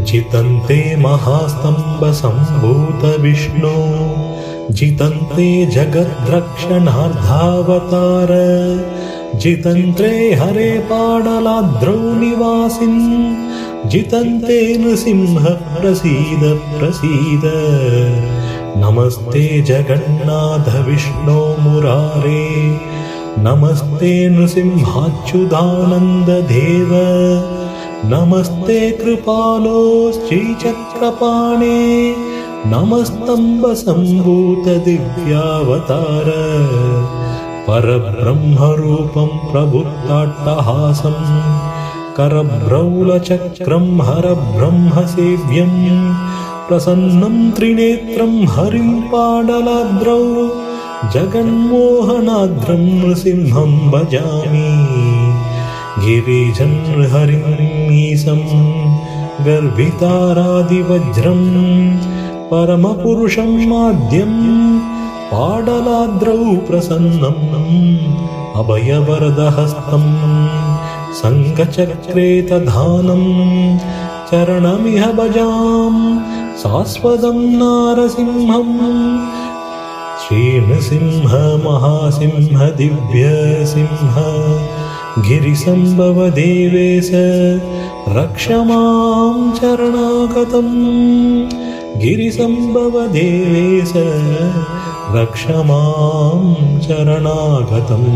जितन्ते महास्तम्भसम्भूतविष्णो जितन्ते जगद्रक्षणार्धावतार जितन्ते हरे पाडलाद्रौ निवासिन् जितन्ते नृसिंह प्रसीद प्रसीद। नमस्ते जगन्नाथ विष्णो मुरारे नमस्ते नृसिंहाच्युतानन्द देव नमस्ते कृपालो श्रीचक्रपाणे नमस्तम्भसम्भूत दिव्यावतार। परब्रह्मरूपं प्रबुद्धाट्टहासं करब्रौलचक्रं हरब्रह्मसेव्यं प्रसन्नं त्रिनेत्रं हरिं पाडलाद्रौ जगन्मोहनाद्रं नृसिंहं भजामि। गिरिजनहरिमीशं गर्भितारादिवज्रं परमपुरुषं माद्यं पाडलाद्रौ प्रसन्नम् अभयवरदहस्तं शङ्खचक्रेतधानं चरणमिह भजां शाश्वतं नारसिंहं। श्रीनृसिंह महासिंह दिव्यसिंह गिरिसम्भव देवेश रक्ष मां शरणागतं गिरिसम्भव देवेश रक्ष मां शरणागतम्।